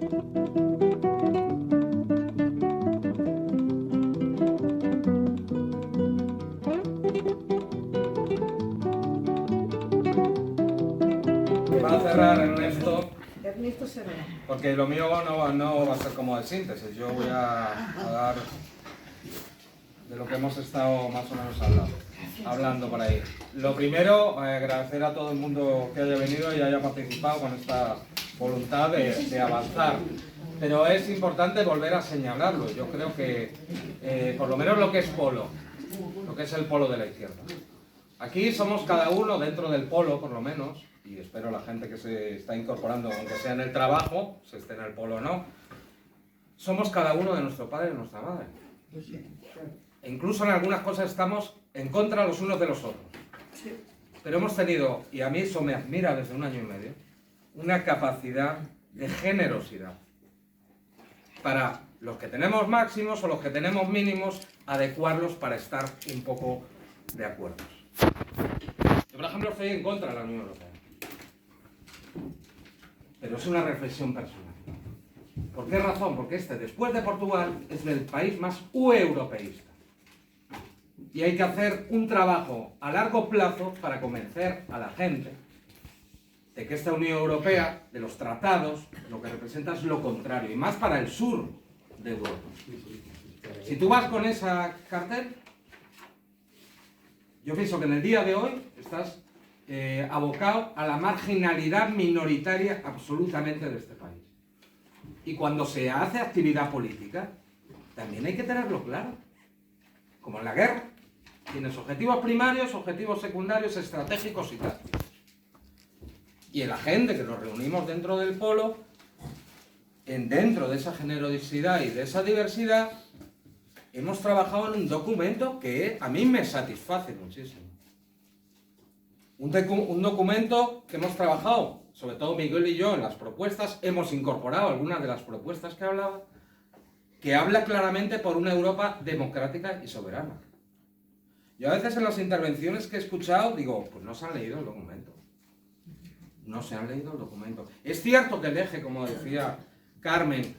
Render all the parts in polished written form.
Va a cerrar Ernesto, Ernesto Serrano. porque lo mío no va a ser como de síntesis. Yo voy a dar de lo que hemos estado más o menos hablando por ahí. Lo primero, agradecer a todo el mundo que haya venido y haya participado con esta voluntad de avanzar. Pero es importante volver a señalarlo. Yo creo que, por lo menos lo que es polo, lo que es el polo de la izquierda. Aquí somos cada uno dentro del polo, por lo menos, y espero la gente que se está incorporando, aunque sea en el trabajo, se esté en el polo o no, somos cada uno de nuestro padre y nuestra madre. E incluso en algunas cosas estamos en contra los unos de los otros. Pero hemos tenido, y a mí eso me admira desde 1 año y medio, una capacidad de generosidad para los que tenemos máximos o los que tenemos mínimos, adecuarlos para estar un poco de acuerdo. Yo, por ejemplo, estoy en contra de la Unión Europea. Pero es una reflexión personal. ¿Por qué razón? Porque después de Portugal, es el país más europeísta. Y hay que hacer un trabajo a largo plazo para convencer a la gente de que esta Unión Europea, de los tratados, lo que representa es lo contrario, y más para el sur de Europa. Si tú vas con esa cartel, yo pienso que en el día de hoy estás abocado a la marginalidad minoritaria absolutamente de este país. Y cuando se hace actividad política, también hay que tenerlo claro. Como en la guerra, tienes objetivos primarios, objetivos secundarios, estratégicos y tácticos. Y la gente que nos reunimos dentro del polo, dentro de esa generosidad y de esa diversidad, hemos trabajado en un documento que a mí me satisface muchísimo. Un documento que hemos trabajado, sobre todo Miguel y yo, en las propuestas, hemos incorporado algunas de las propuestas que hablaba, que habla claramente por una Europa democrática y soberana. Yo a veces en las intervenciones que he escuchado digo, pues no se han leído el documento. No se han leído el documento. Es cierto que el eje, como decía Carmen,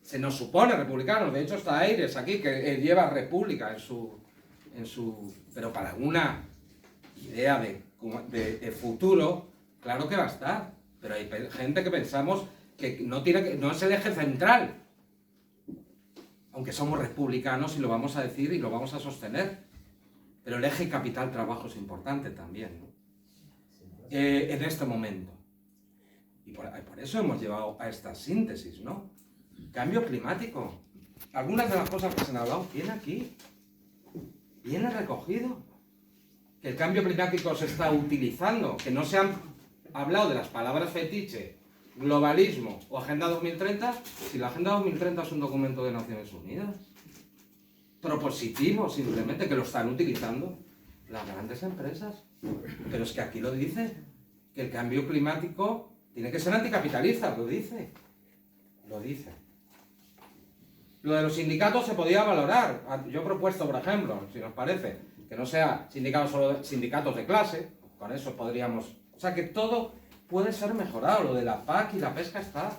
se nos supone republicanos. De hecho está Aires aquí, que lleva república en su... Pero para una idea de futuro, claro que va a estar. Pero hay gente que pensamos que no es el eje central. Aunque somos republicanos y lo vamos a decir y lo vamos a sostener. Pero el eje capital-trabajo es importante también, ¿no? En este momento. Y por eso hemos llevado a esta síntesis, ¿no? Cambio climático. Algunas de las cosas que se han hablado vienen aquí. Viene recogido. Que el cambio climático se está utilizando. Que no se han hablado de las palabras fetiche, globalismo o Agenda 2030, si la Agenda 2030 es un documento de Naciones Unidas. Propositivo, simplemente, que lo están utilizando las grandes empresas. Pero es que aquí lo dice, que el cambio climático tiene que ser anticapitalista, lo dice. Lo dice. Lo de los sindicatos se podía valorar. Yo he propuesto, por ejemplo, si nos parece, que no sea solo sindicatos de clase, con eso podríamos... O sea, que todo puede ser mejorado. Lo de la PAC y la pesca está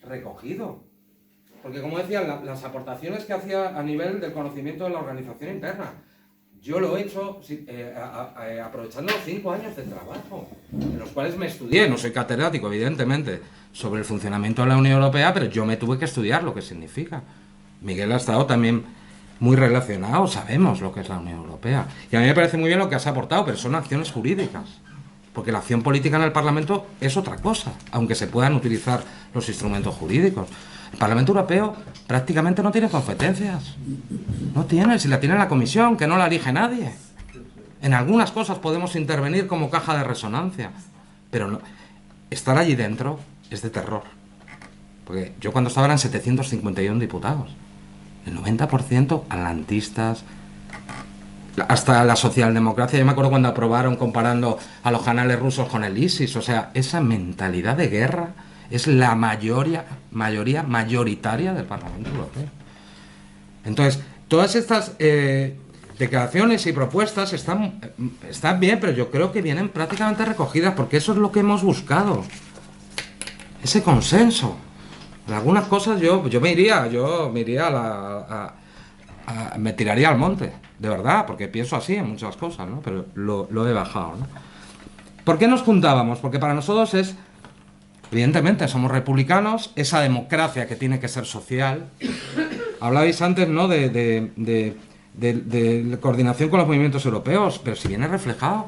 recogido. Porque, como decía, las aportaciones que hacía a nivel del conocimiento de la organización interna, yo lo he hecho aprovechando los 5 años de trabajo, en los cuales me estudié, no soy catedrático, evidentemente, sobre el funcionamiento de la Unión Europea, pero yo me tuve que estudiar lo que significa. Miguel ha estado también muy relacionado, sabemos lo que es la Unión Europea. Y a mí me parece muy bien lo que has aportado, pero son acciones jurídicas. Porque la acción política en el Parlamento es otra cosa, aunque se puedan utilizar los instrumentos jurídicos. El Parlamento Europeo prácticamente no tiene competencias. No tiene, si la tiene la Comisión, que no la elige nadie. En algunas cosas podemos intervenir como caja de resonancia, pero no, estar allí dentro es de terror. Porque yo cuando estaba eran 751 diputados. El 90% atlantistas, hasta la socialdemocracia. Yo me acuerdo cuando aprobaron comparando a los canales rusos con el ISIS. O sea, esa mentalidad de guerra es la mayoría mayoritaria del Parlamento Europeo. Entonces, todas estas declaraciones y propuestas están bien, pero yo creo que vienen prácticamente recogidas, porque eso es lo que hemos buscado. Ese consenso. En algunas cosas yo me iría me tiraría al monte, de verdad, porque pienso así en muchas cosas, ¿no? Pero lo he bajado, ¿no? ¿Por qué nos juntábamos? Porque para nosotros es, evidentemente, somos republicanos, esa democracia que tiene que ser social. Hablabais antes, ¿no?, de coordinación con los movimientos europeos, pero si viene reflejado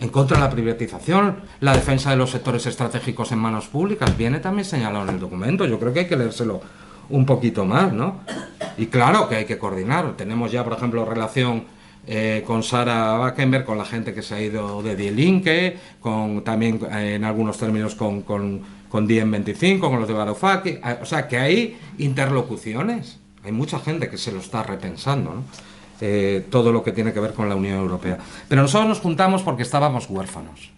en contra de la privatización, la defensa de los sectores estratégicos en manos públicas, viene también señalado en el documento. Yo creo que hay que leérselo un poquito más, ¿no? Y claro que hay que coordinar. Tenemos ya, por ejemplo, relación con Sara Wackenberg, con la gente que se ha ido de Die Linke, también en algunos términos con DiEM25, con los de Varoufakis. O sea, que hay interlocuciones. Hay mucha gente que se lo está repensando, ¿no? Todo lo que tiene que ver con la Unión Europea. Pero nosotros nos juntamos porque estábamos huérfanos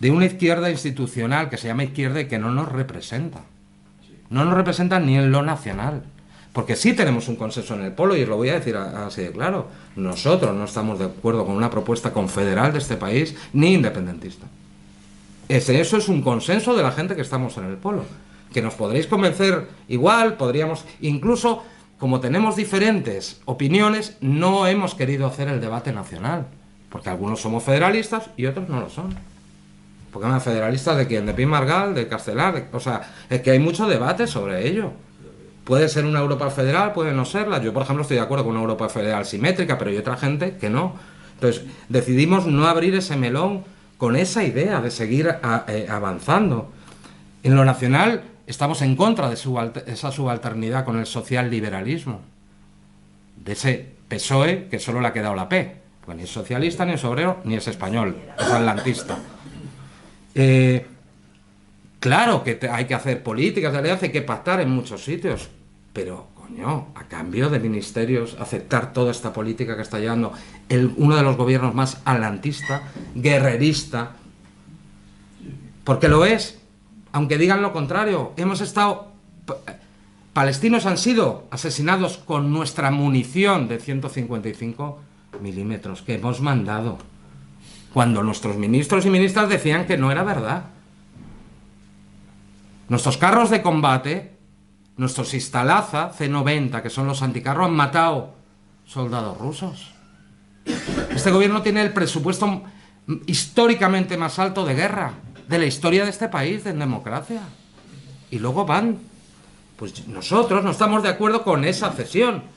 de una izquierda institucional que se llama izquierda y que no nos representa. No nos representa ni en lo nacional. Porque sí tenemos un consenso en el Polo, y os lo voy a decir así de claro. Nosotros no estamos de acuerdo con una propuesta confederal de este país, ni independentista. Eso es un consenso de la gente que estamos en el Polo. Que nos podréis convencer igual, podríamos... Incluso, como tenemos diferentes opiniones, no hemos querido hacer el debate nacional. Porque algunos somos federalistas y otros no lo son. Porque eran federalistas de quién, de Pi Margall, de Castelar, o sea, es que hay mucho debate sobre ello. Puede ser una Europa federal, puede no serla. Yo, por ejemplo, estoy de acuerdo con una Europa federal simétrica, pero hay otra gente que no. Entonces, decidimos no abrir ese melón con esa idea de seguir avanzando. En lo nacional, estamos en contra de esa subalternidad con el social-liberalismo. De ese PSOE que solo le ha quedado la P. Pues ni es socialista, ni es obrero, ni es español. Es atlantista. Claro que hay que hacer políticas de alianza, hay que pactar en muchos sitios, pero, coño, a cambio de ministerios, aceptar toda esta política que está llevando uno de los gobiernos más atlantista, guerrerista, porque lo es, aunque digan lo contrario. Palestinos han sido asesinados con nuestra munición de 155 milímetros que hemos mandado, cuando nuestros ministros y ministras decían que no era verdad. Nuestros carros de combate, nuestros Istalaza C-90, que son los anticarros, han matado soldados rusos. Este gobierno tiene el presupuesto históricamente más alto de guerra de la historia de este país, en democracia. Y luego van. Pues nosotros no estamos de acuerdo con esa cesión.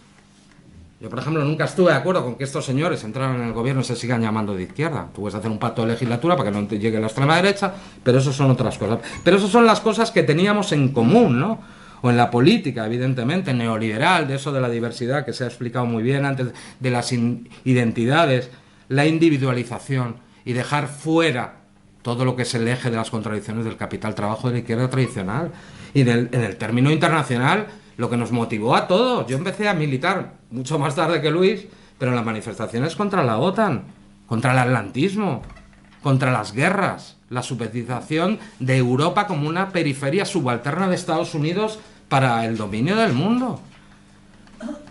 Yo, por ejemplo, nunca estuve de acuerdo con que estos señores entraran en el gobierno y se sigan llamando de izquierda. Tú puedes hacer un pacto de legislatura para que no te llegue la extrema derecha, pero eso son otras cosas. Pero esas son las cosas que teníamos en común, ¿no? O en la política, evidentemente, neoliberal, de eso de la diversidad que se ha explicado muy bien antes, de las identidades, la individualización y dejar fuera todo lo que es el eje de las contradicciones del capital trabajo de la izquierda tradicional. Y en el término internacional, lo que nos motivó a todos. Yo empecé a militar mucho más tarde que Luis, pero en las manifestaciones contra la OTAN, contra el atlantismo, contra las guerras, la subjetización de Europa como una periferia subalterna de Estados Unidos para el dominio del mundo.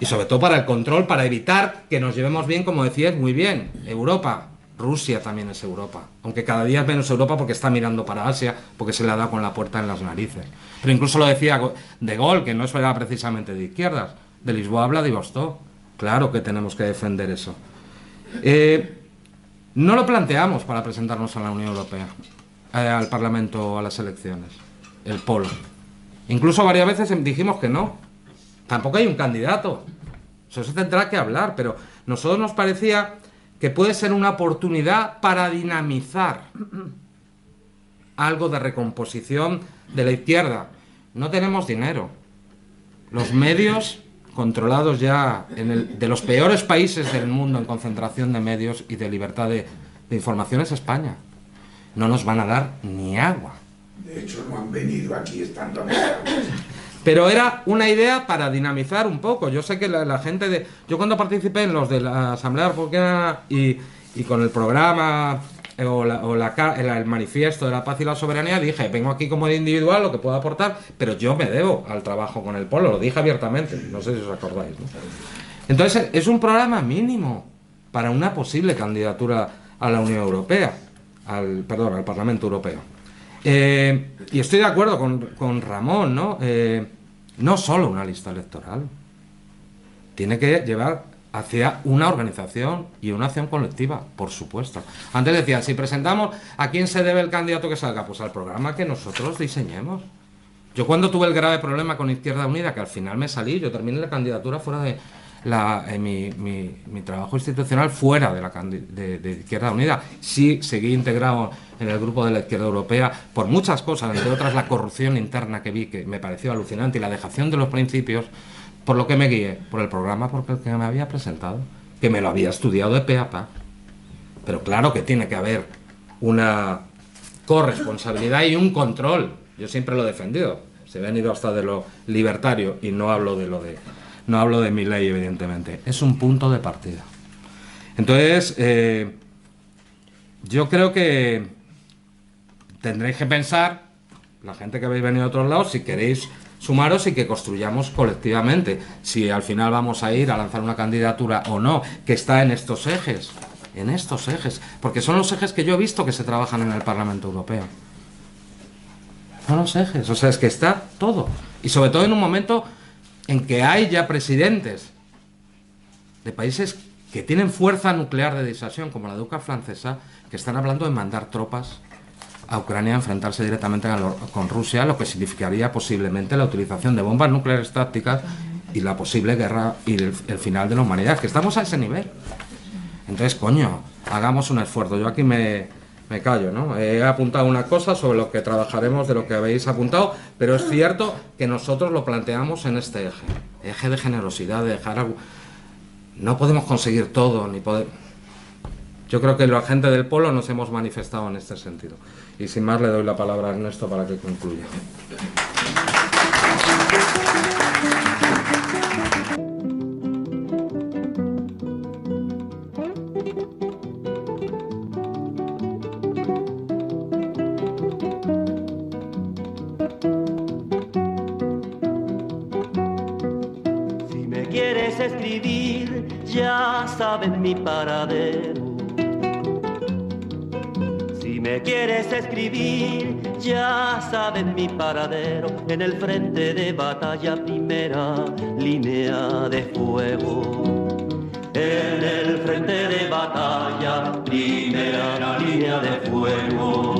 Y sobre todo para el control, para evitar que nos llevemos bien, como decías muy bien, Europa. Rusia también es Europa, aunque cada día es menos Europa porque está mirando para Asia, porque se le ha dado con la puerta en las narices. Pero incluso lo decía De Gaulle, que no es precisamente de izquierdas, de Lisboa a Vladivostok. Claro que tenemos que defender eso. No lo planteamos para presentarnos a la Unión Europea, al Parlamento, a las elecciones, el Polo. Incluso varias veces dijimos que no. Tampoco hay un candidato. Eso se tendrá que hablar, pero a nosotros nos parecía que puede ser una oportunidad para dinamizar algo de recomposición de la izquierda. No tenemos dinero. Los medios controlados ya de los peores países del mundo en concentración de medios y de libertad de información es España. No nos van a dar ni agua. De hecho, no han venido aquí estando... Pero era una idea para dinamizar un poco. Yo sé que la gente de... Yo cuando participé en los de la Asamblea Republicana y con el programa el manifiesto de la paz y la soberanía, dije, vengo aquí como de individual, lo que puedo aportar, pero yo me debo al trabajo con el Polo, lo dije abiertamente, no sé si os acordáis, ¿no? Entonces, es un programa mínimo para una posible candidatura a la Unión Europea, al Parlamento Europeo. Y estoy de acuerdo con Ramón, ¿no? No solo una lista electoral. Tiene que llevar hacia una organización y una acción colectiva, por supuesto. Antes decía, si presentamos, ¿a quién se debe el candidato que salga? Pues al programa que nosotros diseñemos. Yo cuando tuve el grave problema con Izquierda Unida, que al final me salí, yo terminé la candidatura fuera de mi trabajo institucional fuera de Izquierda Unida. Sí seguí integrado en el grupo de la Izquierda Europea por muchas cosas, entre otras la corrupción interna que vi, que me pareció alucinante, y la dejación de los principios, por lo que me guié, por el programa por el que me había presentado, que me lo había estudiado de pe a pa. Pero claro que tiene que haber una corresponsabilidad y un control. Yo siempre lo he defendido. Se me han ido hasta de lo libertario y no hablo de mi ley, evidentemente. Es un punto de partida. Entonces, yo creo que tendréis que pensar, la gente que habéis venido de otros lados, si queréis sumaros y que construyamos colectivamente. Si al final vamos a ir a lanzar una candidatura o no, que está en estos ejes, porque son los ejes que yo he visto que se trabajan en el Parlamento Europeo. Son los ejes, o sea, es que está todo. Y sobre todo en un momento en que hay ya presidentes de países que tienen fuerza nuclear de disuasión, como la duca francesa, que están hablando de mandar tropas a Ucrania a enfrentarse directamente con Rusia, lo que significaría posiblemente la utilización de bombas nucleares tácticas y la posible guerra y el final de la humanidad, que estamos a ese nivel. Entonces, coño, hagamos un esfuerzo. Yo aquí me callo, ¿no? He apuntado una cosa sobre lo que trabajaremos de lo que habéis apuntado, pero es cierto que nosotros lo planteamos en este eje de generosidad, de dejar algo. No podemos conseguir todo, ni poder. Yo creo que la gente del Polo nos hemos manifestado en este sentido. Y sin más le doy la palabra a Ernesto para que concluya. Si me quieres escribir, ya sabes mi paradero. Si me quieres escribir, ya sabes mi paradero. En el frente de batalla, primera línea de fuego. En el frente de batalla, primera línea de fuego.